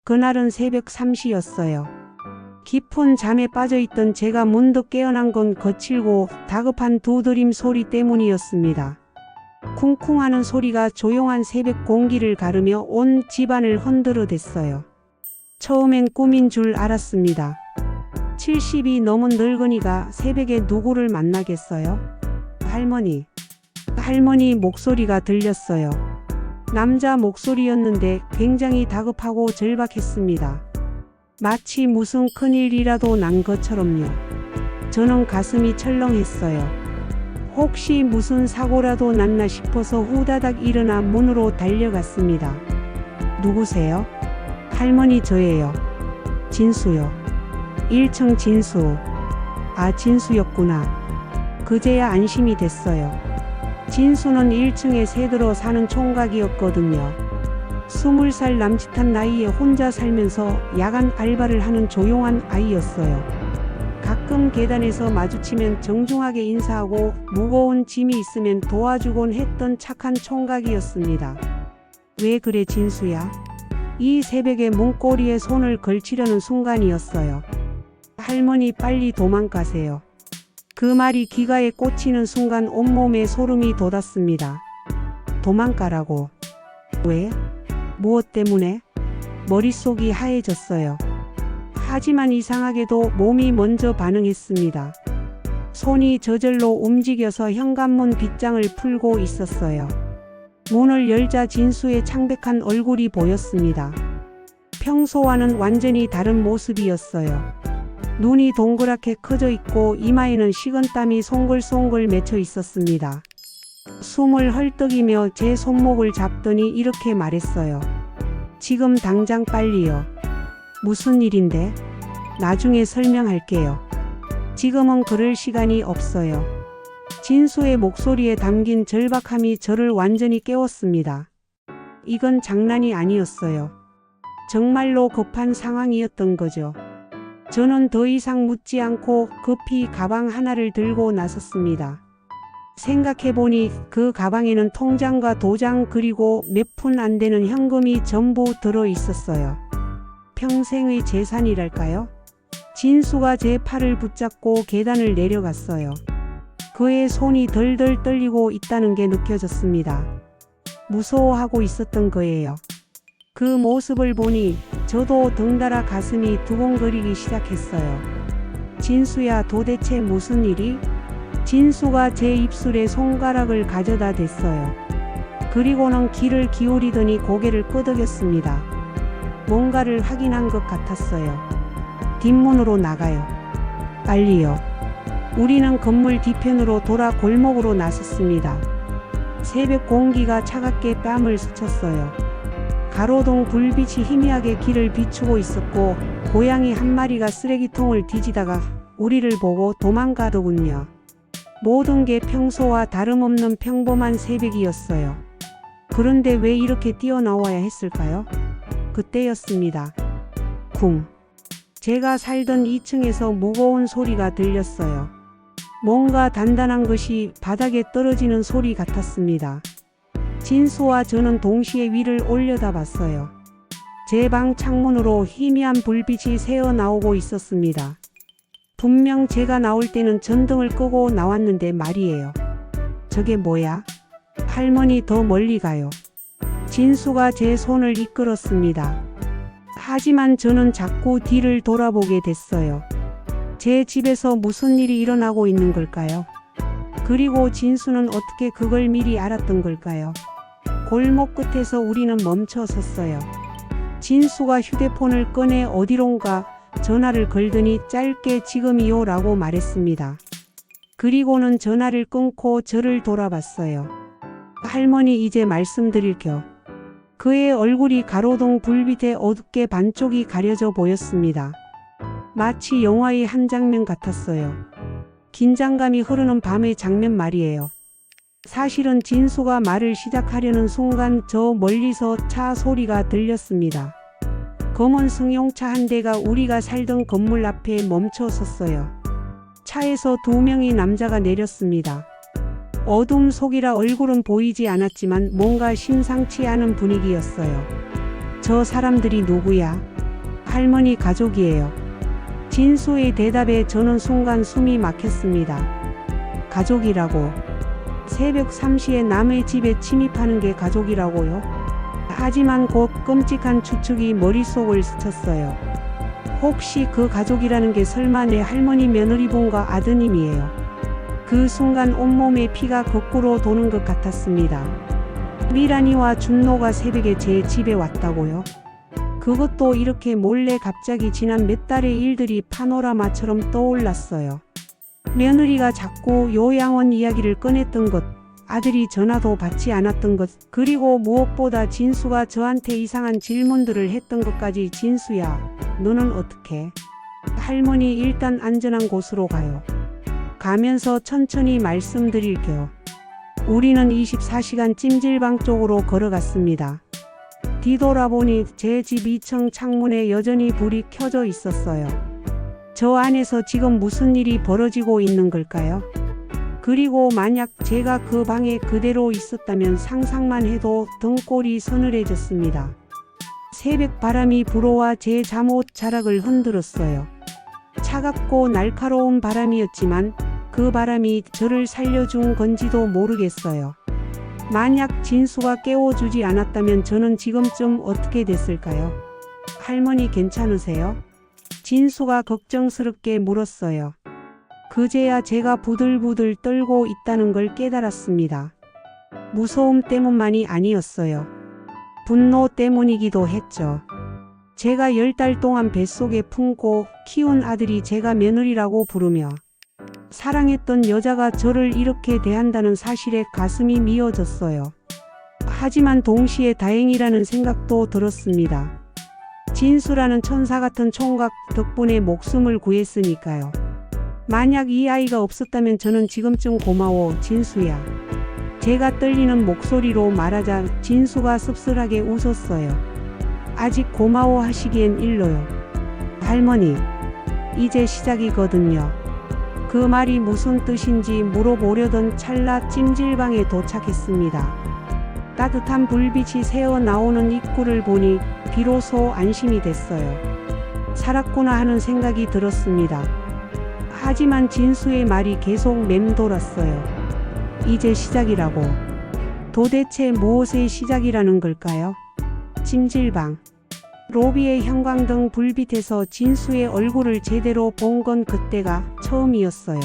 그날은 새벽 3시였어요. 깊은 잠에 빠져있던 제가 문득 깨어난 건 거칠고 다급한 두드림 소리 때문이었습니다. 쿵쿵하는 소리가 조용한 새벽 공기를 가르며 온 집안을 흔들어댔어요. 처음엔 꿈인 줄 알았습니다. 70이 넘은 늙은이가 새벽에 누구를 만나겠어요? 할머니 목소리가 들렸어요. 남자 목소리였는데 굉장히 다급하고 절박했습니다. 마치 무슨 큰일이라도 난 것처럼요. 저는 가슴이 철렁했어요. 혹시 무슨 사고라도 났나 싶어서 후다닥 일어나 문으로 달려갔습니다. 누구세요? 할머니 저예요. 진수요. 1층 진수. 아 진수였구나. 그제야 안심이 됐어요. 진수는 1층에 새들어 사는 총각이었거든요. 20살 남짓한 나이에 혼자 살면서 야간 알바를 하는 조용한 아이였어요. 가끔 계단에서 마주치면 정중하게 인사하고 무거운 짐이 있으면 도와주곤 했던 착한 총각이었습니다. 왜 그래 진수야? 이 새벽에 문고리에 손을 걸치려는 순간이었어요. 할머니 빨리 도망가세요. 그 말이 귀가에 꽂히는 순간 온몸에 소름이 돋았습니다. 도망가라고. 왜? 무엇 때문에? 머릿속이 하얘졌어요. 하지만 이상하게도 몸이 먼저 반응했습니다. 손이 저절로 움직여서 현관문 빗장을 풀고 있었어요. 문을 열자 진수의 창백한 얼굴이 보였습니다. 평소와는 완전히 다른 모습이었어요. 눈이 동그랗게 커져 있고 이마에는 식은땀이 송글송글 맺혀 있었습니다. 숨을 헐떡이며 제 손목을 잡더니 이렇게 말했어요. 지금 당장 빨리요. 무슨 일인데? 나중에 설명할게요. 지금은 그럴 시간이 없어요. 진수의 목소리에 담긴 절박함이 저를 완전히 깨웠습니다. 이건 장난이 아니었어요. 정말로 급한 상황이었던 거죠. 저는 더 이상 묻지 않고 급히 가방 하나를 들고 나섰습니다. 생각해보니 그 가방에는 통장과 도장 그리고 몇 푼 안 되는 현금이 전부 들어 있었어요. 평생의 재산이랄까요? 진수가 제 팔을 붙잡고 계단을 내려갔어요. 그의 손이 덜덜 떨리고 있다는 게 느껴졌습니다. 무서워하고 있었던 거예요. 그 모습을 보니 저도 덩달아 가슴이 두근거리기 시작했어요. 진수야 도대체 무슨 일이? 진수가 제 입술에 손가락을 가져다 댔어요. 그리고는 귀를 기울이더니 고개를 끄덕였습니다. 뭔가를 확인한 것 같았어요. 뒷문으로 나가요. 빨리요. 우리는 건물 뒤편으로 돌아 골목으로 나섰습니다. 새벽 공기가 차갑게 뺨을 스쳤어요. 가로등 불빛이 희미하게 길을 비추고 있었고 고양이 한 마리가 쓰레기통을 뒤지다가 우리를 보고 도망가더군요. 모든 게 평소와 다름없는 평범한 새벽이었어요. 그런데 왜 이렇게 뛰어나와야 했을까요? 그때였습니다. 쿵. 제가 살던 2층에서 무거운 소리가 들렸어요. 뭔가 단단한 것이 바닥에 떨어지는 소리 같았습니다. 진수와 저는 동시에 위를 올려다봤어요. 제 방 창문으로 희미한 불빛이 새어나오고 있었습니다. 분명 제가 나올 때는 전등을 끄고 나왔는데 말이에요. 저게 뭐야? 할머니 더 멀리 가요. 진수가 제 손을 이끌었습니다. 하지만 저는 자꾸 뒤를 돌아보게 됐어요. 제 집에서 무슨 일이 일어나고 있는 걸까요? 그리고 진수는 어떻게 그걸 미리 알았던 걸까요? 골목 끝에서 우리는 멈춰 섰어요. 진수가 휴대폰을 꺼내 어디론가 전화를 걸더니 짧게 지금이요 라고 말했습니다. 그리고는 전화를 끊고 저를 돌아봤어요. 할머니 이제 말씀드릴게요. 그의 얼굴이 가로등 불빛에 어둡게 반쪽이 가려져 보였습니다. 마치 영화의 한 장면 같았어요. 긴장감이 흐르는 밤의 장면 말이에요. 사실은 진수가 말을 시작하려는 순간 저 멀리서 차 소리가 들렸습니다. 검은 승용차 한 대가 우리가 살던 건물 앞에 멈춰 섰어요. 차에서 2명의 남자가 내렸습니다. 어둠 속이라 얼굴은 보이지 않았지만 뭔가 심상치 않은 분위기였어요. 저 사람들이 누구야? 할머니 가족이에요. 진수의 대답에 저는 순간 숨이 막혔습니다. 가족이라고? 새벽 3시에 남의 집에 침입하는 게 가족이라고요? 하지만 곧 끔찍한 추측이 머릿속을 스쳤어요. 혹시 그 가족이라는 게 설마 내 할머니 며느리분과 아드님이에요? 그 순간 온몸에 피가 거꾸로 도는 것 같았습니다. 미란이와 준노가 새벽에 제 집에 왔다고요? 그것도 이렇게 몰래 갑자기 지난 몇 달의 일들이 파노라마처럼 떠올랐어요. 며느리가 자꾸 요양원 이야기를 꺼냈던 것, 아들이 전화도 받지 않았던 것, 그리고 무엇보다 진수가 저한테 이상한 질문들을 했던 것까지. 진수야, 너는 어떻게? 할머니 일단 안전한 곳으로 가요. 가면서 천천히 말씀드릴게요. 우리는 24시간 찜질방 쪽으로 걸어갔습니다. 뒤돌아보니 제 집 2층 창문에 여전히 불이 켜져 있었어요. 저 안에서 지금 무슨 일이 벌어지고 있는 걸까요? 그리고 만약 제가 그 방에 그대로 있었다면 상상만 해도 등골이 서늘해졌습니다. 새벽 바람이 불어와 제 잠옷 자락을 흔들었어요. 차갑고 날카로운 바람이었지만 그 바람이 저를 살려준 건지도 모르겠어요. 만약 진수가 깨워주지 않았다면 저는 지금쯤 어떻게 됐을까요? 할머니 괜찮으세요? 진수가 걱정스럽게 물었어요. 그제야 제가 부들부들 떨고 있다는 걸 깨달았습니다. 무서움 때문만이 아니었어요. 분노 때문이기도 했죠. 제가 10달 동안 뱃속에 품고 키운 아들이 제가 며느리라고 부르며 사랑했던 여자가 저를 이렇게 대한다는 사실에 가슴이 미어졌어요. 하지만 동시에 다행이라는 생각도 들었습니다. 진수라는 천사 같은 총각 덕분에 목숨을 구했으니까요. 만약 이 아이가 없었다면 저는 지금쯤 고마워, 진수야. 제가 떨리는 목소리로 말하자 진수가 씁쓸하게 웃었어요. 아직 고마워하시기엔 일러요. 할머니, 이제 시작이거든요. 그 말이 무슨 뜻인지 물어보려던 찰나 찜질방에 도착했습니다. 따뜻한 불빛이 새어 나오는 입구를 보니 비로소 안심이 됐어요. 살았구나 하는 생각이 들었습니다. 하지만 진수의 말이 계속 맴돌았어요. 이제 시작이라고. 도대체 무엇의 시작이라는 걸까요? 찜질방. 로비의 형광등 불빛에서 진수의 얼굴을 제대로 본 건 그때가 처음이었어요.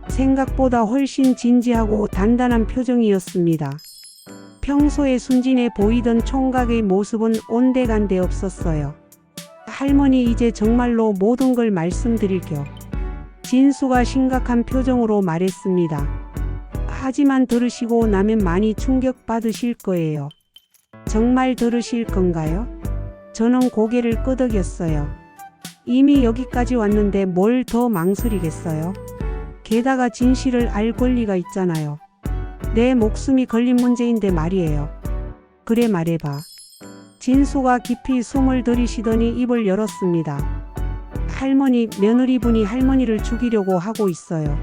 생각보다 훨씬 진지하고 단단한 표정이었습니다. 평소에 순진해 보이던 총각의 모습은 온데간데 없었어요. 할머니, 이제 정말로 모든 걸 말씀드릴게요. 진수가 심각한 표정으로 말했습니다. 하지만 들으시고 나면 많이 충격받으실 거예요. 정말 들으실 건가요? 저는 고개를 끄덕였어요. 이미 여기까지 왔는데 뭘 더 망설이겠어요? 게다가 진실을 알 권리가 있잖아요. 내 목숨이 걸린 문제인데 말이에요. 그래, 말해봐. 진수가 깊이 숨을 들이쉬더니 입을 열었습니다. 할머니, 며느리분이 할머니를 죽이려고 하고 있어요.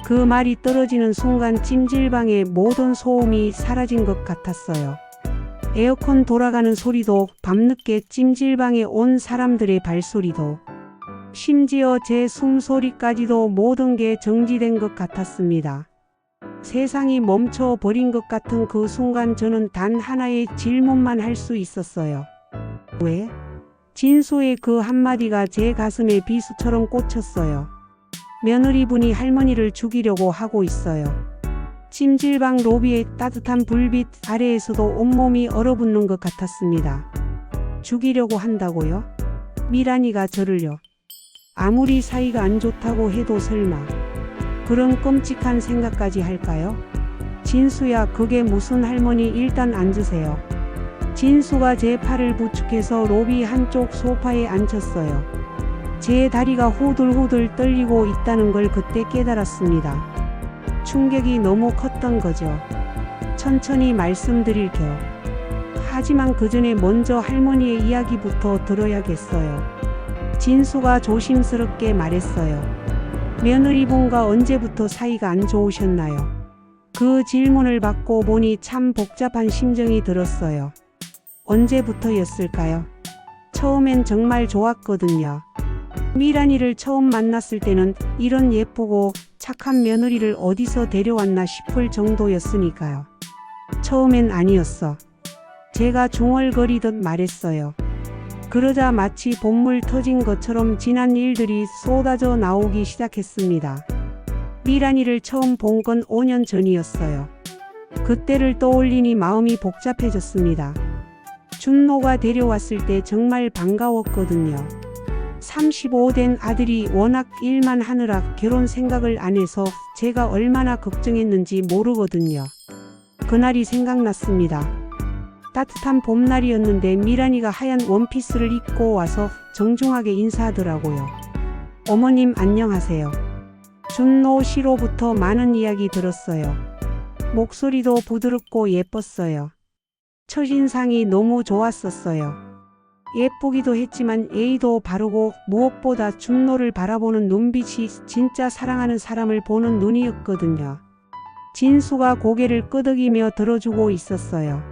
그 말이 떨어지는 순간 찜질방의 모든 소음이 사라진 것 같았어요. 에어컨 돌아가는 소리도, 밤늦게 찜질방에 온 사람들의 발소리도, 심지어 제 숨소리까지도 모든 게 정지된 것 같았습니다. 세상이 멈춰버린 것 같은 그 순간 저는 단 하나의 질문만 할 수 있었어요. 왜? 진수의 그 한마디가 제 가슴에 비수처럼 꽂혔어요. 며느리분이 할머니를 죽이려고 하고 있어요. 찜질방 로비의 따뜻한 불빛 아래에서도 온몸이 얼어붙는 것 같았습니다. 죽이려고 한다고요? 미란이가 저를요? 아무리 사이가 안 좋다고 해도 설마 그런 끔찍한 생각까지 할까요? 진수야, 그게 무슨 할머니, 일단 앉으세요. 진수가 제 팔을 부축해서 로비 한쪽 소파에 앉혔어요. 제 다리가 후들후들 떨리고 있다는 걸 그때 깨달았습니다. 충격이 너무 컸던 거죠. 천천히 말씀드릴게요. 하지만 그 전에 먼저 할머니의 이야기부터 들어야겠어요. 진수가 조심스럽게 말했어요. 며느리분과 언제부터 사이가 안 좋으셨나요? 그 질문을 받고 보니 참 복잡한 심정이 들었어요. 언제부터였을까요? 처음엔 정말 좋았거든요. 미란이를 처음 만났을 때는 이런 예쁘고 착한 며느리를 어디서 데려왔나 싶을 정도였으니까요. 처음엔 아니었어. 제가 중얼거리듯 말했어요. 그러자 마치 본물 터진 것처럼 지난 일들이 쏟아져 나오기 시작했습니다. 미란이를 처음 본 건 5년 전이었어요. 그때를 떠올리니 마음이 복잡해졌습니다. 준노가 데려왔을 때 정말 반가웠거든요. 35된 아들이 워낙 일만 하느라 결혼 생각을 안 해서 제가 얼마나 걱정했는지 모르거든요. 그날이 생각났습니다. 따뜻한 봄날이었는데 미란이가 하얀 원피스를 입고 와서 정중하게 인사하더라고요. 어머님 안녕하세요. 준노 씨로부터 많은 이야기 들었어요. 목소리도 부드럽고 예뻤어요. 첫인상이 너무 좋았었어요. 예쁘기도 했지만 예의도 바르고 무엇보다 준노를 바라보는 눈빛이 진짜 사랑하는 사람을 보는 눈이었거든요. 진수가 고개를 끄덕이며 들어주고 있었어요.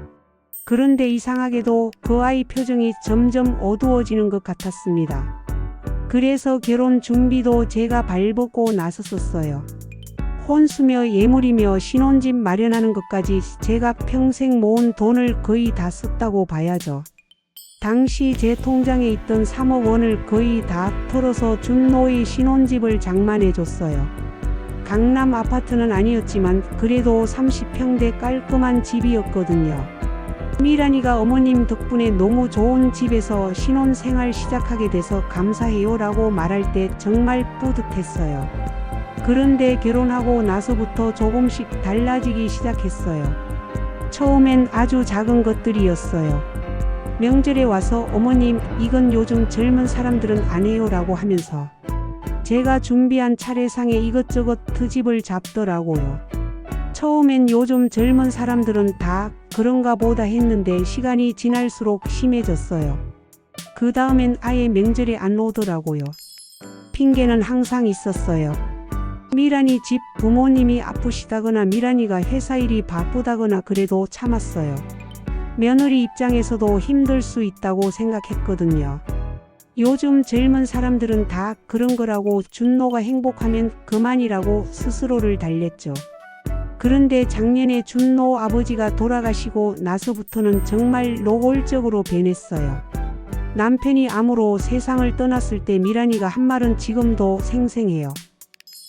그런데 이상하게도 그 아이 표정이 점점 어두워지는 것 같았습니다. 그래서 결혼 준비도 제가 발벗고 나섰었어요. 혼수며 예물이며 신혼집 마련하는 것까지 제가 평생 모은 돈을 거의 다 썼다고 봐야죠. 당시 제 통장에 있던 3억 원을 거의 다 털어서 준노의 신혼집을 장만해줬어요. 강남 아파트는 아니었지만 그래도 30평대 깔끔한 집이었거든요. 미란이가 어머님 덕분에 너무 좋은 집에서 신혼생활 시작하게 돼서 감사해요 라고 말할 때 정말 뿌듯했어요. 그런데 결혼하고 나서부터 조금씩 달라지기 시작했어요. 처음엔 아주 작은 것들이었어요. 명절에 와서 어머님 이건 요즘 젊은 사람들은 안 해요 라고 하면서 제가 준비한 차례상에 이것저것 트집을 잡더라고요. 처음엔 요즘 젊은 사람들은 다 그런가 보다 했는데 시간이 지날수록 심해졌어요. 그 다음엔 아예 명절에 안 오더라고요. 핑계는 항상 있었어요. 미란이 집 부모님이 아프시다거나 미란이가 회사 일이 바쁘다거나 그래도 참았어요. 며느리 입장에서도 힘들 수 있다고 생각했거든요. 요즘 젊은 사람들은 다 그런 거라고 준노가 행복하면 그만이라고 스스로를 달랬죠. 그런데 작년에 준노 아버지가 돌아가시고 나서부터는 정말 노골적으로 변했어요. 남편이 암으로 세상을 떠났을 때 미란이가 한 말은 지금도 생생해요.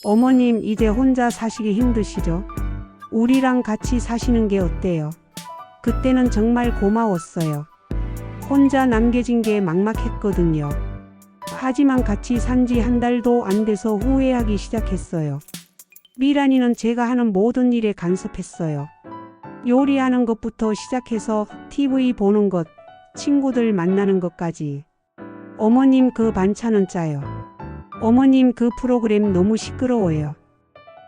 어머님 이제 혼자 사시기 힘드시죠? 우리랑 같이 사시는 게 어때요? 그때는 정말 고마웠어요. 혼자 남겨진 게 막막했거든요. 하지만 같이 산 지 한 달도 안 돼서 후회하기 시작했어요. 미란이는 제가 하는 모든 일에 간섭했어요. 요리하는 것부터 시작해서 TV 보는 것, 친구들 만나는 것까지. 어머님 그 반찬은 짜요. 어머님 그 프로그램 너무 시끄러워요.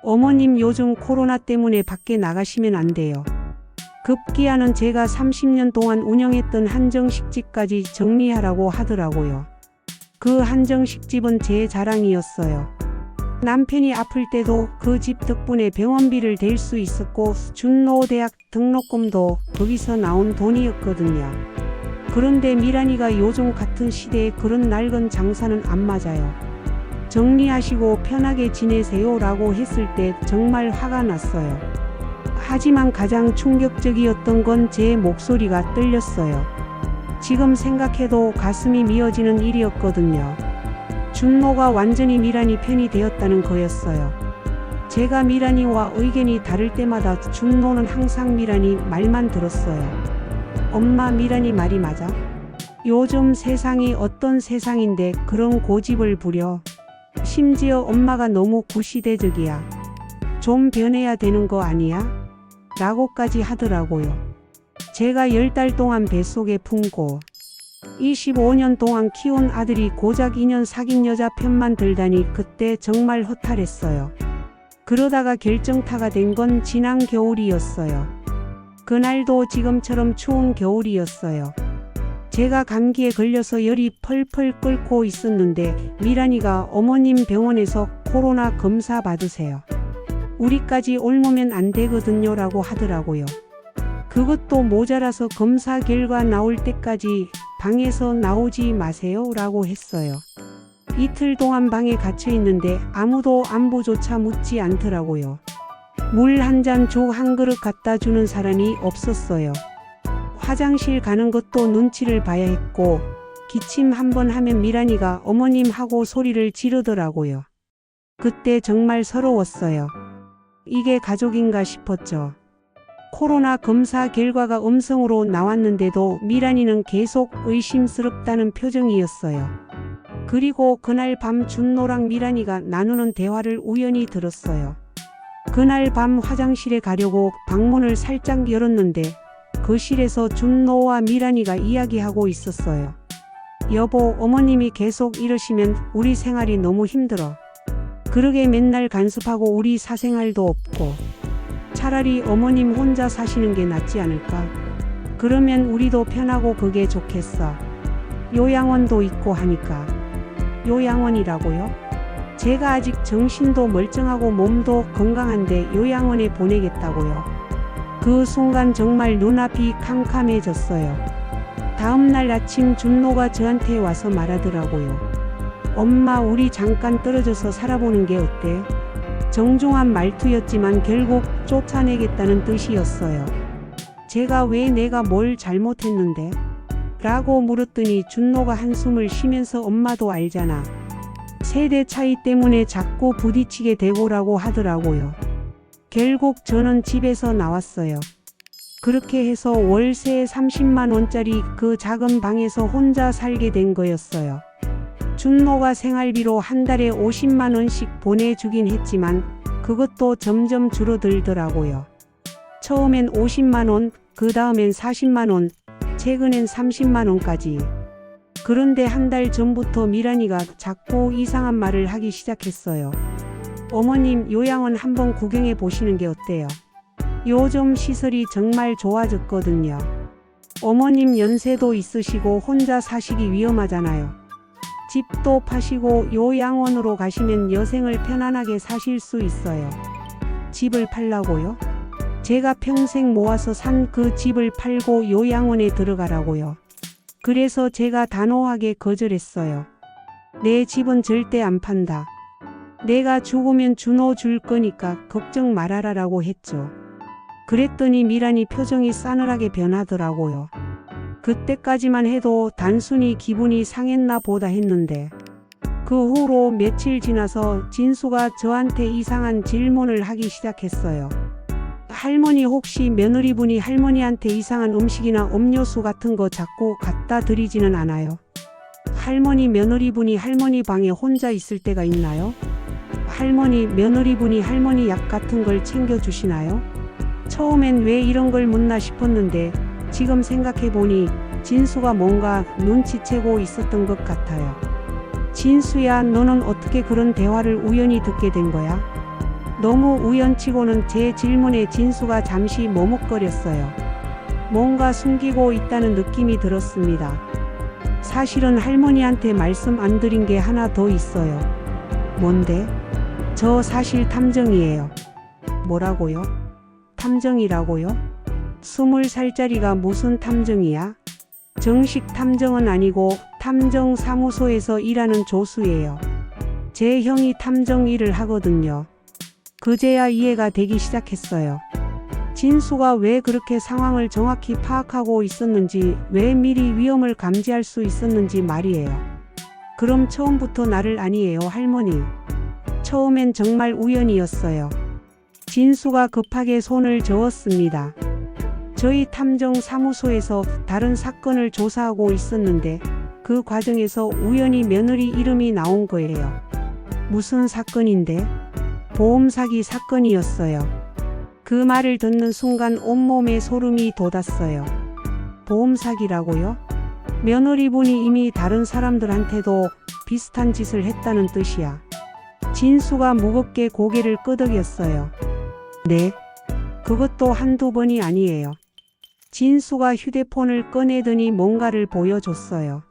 어머님 요즘 코로나 때문에 밖에 나가시면 안 돼요. 급기야는 제가 30년 동안 운영했던 한정식집까지 정리하라고 하더라고요. 그 한정식집은 제 자랑이었어요. 남편이 아플 때도 그 집 덕분에 병원비를 댈 수 있었고 준노 대학 등록금도 거기서 나온 돈이었거든요. 그런데 미란이가 요즘 같은 시대에 그런 낡은 장사는 안 맞아요. 정리하시고 편하게 지내세요 라고 했을 때 정말 화가 났어요. 하지만 가장 충격적이었던 건 제 목소리가 떨렸어요. 지금 생각해도 가슴이 미어지는 일이었거든요. 준노가 완전히 미란이 편이 되었다는 거였어요. 제가 미란이와 의견이 다를 때마다 준노는 항상 미란이 말만 들었어요. 엄마 미란이 말이 맞아? 요즘 세상이 어떤 세상인데 그런 고집을 부려? 심지어 엄마가 너무 구시대적이야. 좀 변해야 되는 거 아니야? 라고까지 하더라고요. 제가 10달 동안 뱃속에 품고 25년 동안 키운 아들이 고작 2년 사귄 여자 편만 들다니 그때 정말 허탈했어요. 그러다가 결정타가 된 건 지난 겨울이었어요. 그날도 지금처럼 추운 겨울이었어요. 제가 감기에 걸려서 열이 펄펄 끓고 있었는데 미란이가 어머님 병원에서 코로나 검사 받으세요. 우리까지 옮으면 안 되거든요 라고 하더라고요. 그것도 모자라서 검사 결과 나올 때까지 방에서 나오지 마세요 라고 했어요. 이틀 동안 방에 갇혀 있는데 아무도 안부조차 묻지 않더라고요. 물 한 잔, 죽 한 그릇 갖다 주는 사람이 없었어요. 화장실 가는 것도 눈치를 봐야 했고 기침 한 번 하면 미란이가 어머님 하고 소리를 지르더라고요. 그때 정말 서러웠어요. 이게 가족인가 싶었죠. 코로나 검사 결과가 음성으로 나왔는데도 미란이는 계속 의심스럽다는 표정이었어요. 그리고 그날 밤 준노랑 미란이가 나누는 대화를 우연히 들었어요. 그날 밤 화장실에 가려고 방문을 살짝 열었는데 거실에서 준노와 미란이가 이야기하고 있었어요. 여보, 어머님이 계속 이러시면 우리 생활이 너무 힘들어. 그러게 맨날 간섭하고 우리 사생활도 없고. 차라리 어머님 혼자 사시는 게 낫지 않을까? 그러면 우리도 편하고 그게 좋겠어. 요양원도 있고 하니까. 요양원이라고요? 제가 아직 정신도 멀쩡하고 몸도 건강한데 요양원에 보내겠다고요? 그 순간 정말 눈앞이 캄캄해졌어요. 다음날 아침 준노가 저한테 와서 말하더라고요. 엄마, 우리 잠깐 떨어져서 살아보는 게 어때? 정중한 말투였지만 결국 쫓아내겠다는 뜻이었어요. 제가 왜 내가 뭘 잘못했는데? 라고 물었더니 준노가 한숨을 쉬면서 엄마도 알잖아. 세대 차이 때문에 자꾸 부딪히게 되고라고 하더라고요. 결국 저는 집에서 나왔어요. 그렇게 해서 월세 30만 원짜리 그 작은 방에서 혼자 살게 된 거였어요. 준노가 생활비로 한 달에 50만 원씩 보내주긴 했지만 그것도 점점 줄어들더라고요. 처음엔 50만 원, 그 다음엔 40만 원, 최근엔 30만 원까지. 그런데 한 달 전부터 미란이가 자꾸 이상한 말을 하기 시작했어요. 어머님, 요양원 한번 구경해 보시는 게 어때요? 요즘 시설이 정말 좋아졌거든요. 어머님 연세도 있으시고 혼자 사시기 위험하잖아요. 집도 파시고 요양원으로 가시면 여생을 편안하게 사실 수 있어요. 집을 팔라고요? 제가 평생 모아서 산 그 집을 팔고 요양원에 들어가라고요. 그래서 제가 단호하게 거절했어요. 내 집은 절대 안 판다. 내가 죽으면 준호 줄 거니까 걱정 말아라라고 했죠. 그랬더니 미란이 표정이 싸늘하게 변하더라고요. 그때까지만 해도 단순히 기분이 상했나 보다 했는데 그 후로 며칠 지나서 진수가 저한테 이상한 질문을 하기 시작했어요. 할머니, 혹시 며느리분이 할머니한테 이상한 음식이나 음료수 같은 거 자꾸 갖다 드리지는 않아요? 할머니, 며느리분이 할머니 방에 혼자 있을 때가 있나요? 할머니, 며느리분이 할머니 약 같은 걸 챙겨주시나요? 처음엔 왜 이런 걸 묻나 싶었는데 지금 생각해보니 진수가 뭔가 눈치채고 있었던 것 같아요. 진수야, 너는 어떻게 그런 대화를 우연히 듣게 된 거야? 너무 우연치고는 제 질문에 진수가 잠시 머뭇거렸어요. 뭔가 숨기고 있다는 느낌이 들었습니다. 사실은 할머니한테 말씀 안 드린 게 하나 더 있어요. 뭔데? 저 사실 탐정이에요. 뭐라고요? 탐정이라고요? 20살짜리가 무슨 탐정이야? 정식 탐정은 아니고 탐정사무소에서 일하는 조수예요. 제 형이 탐정 일을 하거든요. 그제야 이해가 되기 시작했어요. 진수가 왜 그렇게 상황을 정확히 파악하고 있었는지, 왜 미리 위험을 감지할 수 있었는지 말이에요. 그럼 처음부터 나를 아니에요, 할머니? 처음엔 정말 우연이었어요. 진수가 급하게 손을 저었습니다. 저희 탐정 사무소에서 다른 사건을 조사하고 있었는데 그 과정에서 우연히 며느리 이름이 나온 거예요. 무슨 사건인데? 보험 사기 사건이었어요. 그 말을 듣는 순간 온몸에 소름이 돋았어요. 보험 사기라고요? 며느리분이 이미 다른 사람들한테도 비슷한 짓을 했다는 뜻이야. 진수가 무겁게 고개를 끄덕였어요. 네? 그것도 한두 번이 아니에요. 진수가 휴대폰을 꺼내더니 뭔가를 보여줬어요.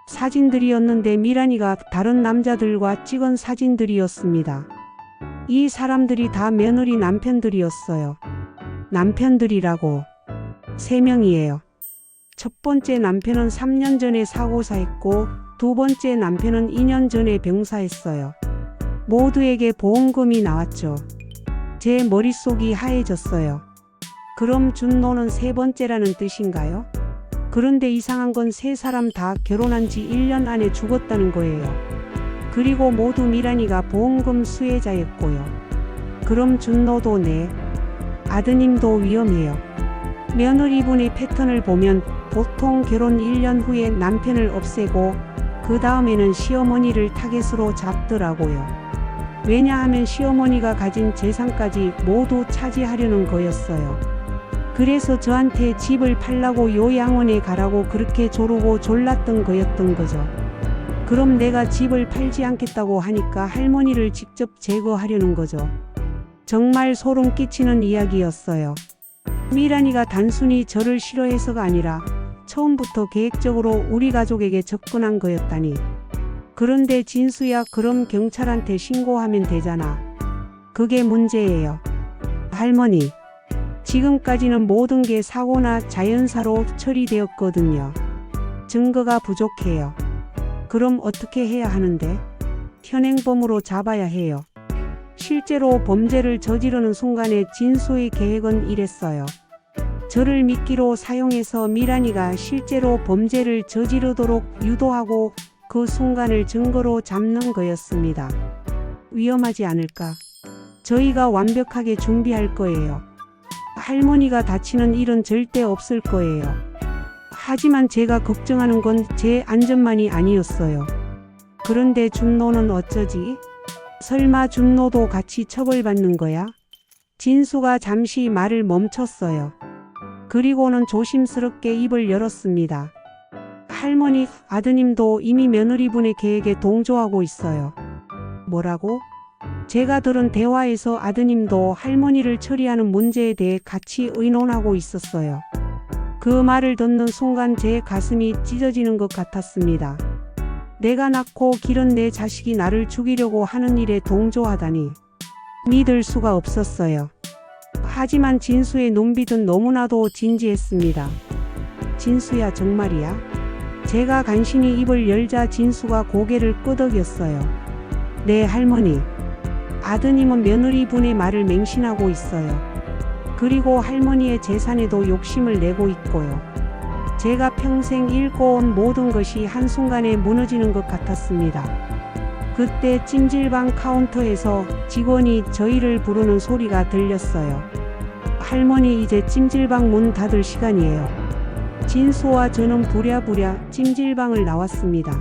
사진들이었는데 미란이가 다른 남자들과 찍은 사진들이었습니다. 이 사람들이 다 며느리 남편들이었어요. 남편들이라고. 3명이에요. 첫 번째 남편은 3년 전에 사고사했고 두 번째 남편은 2년 전에 병사했어요. 모두에게 보험금이 나왔죠. 제 머릿속이 하얘졌어요. 그럼 준노는 세 번째라는 뜻인가요? 그런데 이상한 건 세 사람 다 결혼한 지 1년 안에 죽었다는 거예요. 그리고 모두 미란이가 보험금 수혜자였고요. 그럼 준노도 네, 아드님도 위험해요. 며느리분의 패턴을 보면 보통 결혼 1년 후에 남편을 없애고 그 다음에는 시어머니를 타겟으로 잡더라고요. 왜냐하면 시어머니가 가진 재산까지 모두 차지하려는 거였어요. 그래서 저한테 집을 팔라고 요양원에 가라고 그렇게 조르고 졸랐던 거였던 거죠. 그럼 내가 집을 팔지 않겠다고 하니까 할머니를 직접 제거하려는 거죠. 정말 소름 끼치는 이야기였어요. 미란이가 단순히 저를 싫어해서가 아니라 처음부터 계획적으로 우리 가족에게 접근한 거였다니. 그런데 진수야, 그럼 경찰한테 신고하면 되잖아. 그게 문제예요. 할머니, 지금까지는 모든 게 사고나 자연사로 처리되었거든요. 증거가 부족해요. 그럼 어떻게 해야 하는데? 현행범으로 잡아야 해요. 실제로 범죄를 저지르는 순간에 진수의 계획은 이랬어요. 저를 미끼로 사용해서 미란이가 실제로 범죄를 저지르도록 유도하고 그 순간을 증거로 잡는 거였습니다. 위험하지 않을까? 저희가 완벽하게 준비할 거예요. 할머니가 다치는 일은 절대 없을 거예요. 하지만 제가 걱정하는 건 제 안전만이 아니었어요. 그런데 준노는 어쩌지? 설마 준노도 같이 처벌받는 거야? 진수가 잠시 말을 멈췄어요. 그리고는 조심스럽게 입을 열었습니다. 할머니, 아드님도 이미 며느리분의 계획에 동조하고 있어요. 뭐라고? 제가 들은 대화에서 아드님도 할머니를 처리하는 문제에 대해 같이 의논하고 있었어요. 그 말을 듣는 순간 제 가슴이 찢어지는 것 같았습니다. 내가 낳고 기른 내 자식이 나를 죽이려고 하는 일에 동조하다니. 믿을 수가 없었어요. 하지만 진수의 눈빛은 너무나도 진지했습니다. 진수야, 정말이야? 제가 간신히 입을 열자 진수가 고개를 끄덕였어요. 네, 할머니. 아드님은 며느리분의 말을 맹신하고 있어요. 그리고 할머니의 재산에도 욕심을 내고 있고요. 제가 평생 읽고온 모든 것이 한순간에 무너지는 것 같았습니다. 그때 찜질방 카운터에서 직원이 저희를 부르는 소리가 들렸어요. 할머니, 이제 찜질방 문 닫을 시간이에요. 진수와 저는 부랴부랴 찜질방을 나왔습니다.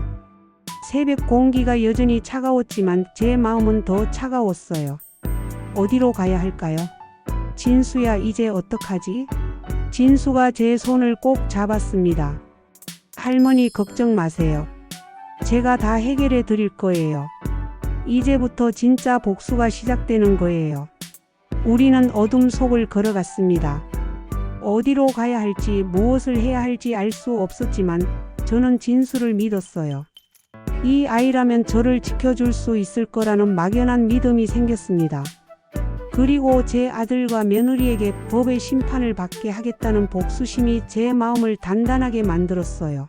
새벽 공기가 여전히 차가웠지만 제 마음은 더 차가웠어요. 어디로 가야 할까요? 진수야, 이제 어떡하지? 진수가 제 손을 꼭 잡았습니다. 할머니, 걱정 마세요. 제가 다 해결해 드릴 거예요. 이제부터 진짜 복수가 시작되는 거예요. 우리는 어둠 속을 걸어갔습니다. 어디로 가야 할지, 무엇을 해야 할지 알 수 없었지만 저는 진수를 믿었어요. 이 아이라면 저를 지켜줄 수 있을 거라는 막연한 믿음이 생겼습니다. 그리고 제 아들과 며느리에게 법의 심판을 받게 하겠다는 복수심이 제 마음을 단단하게 만들었어요.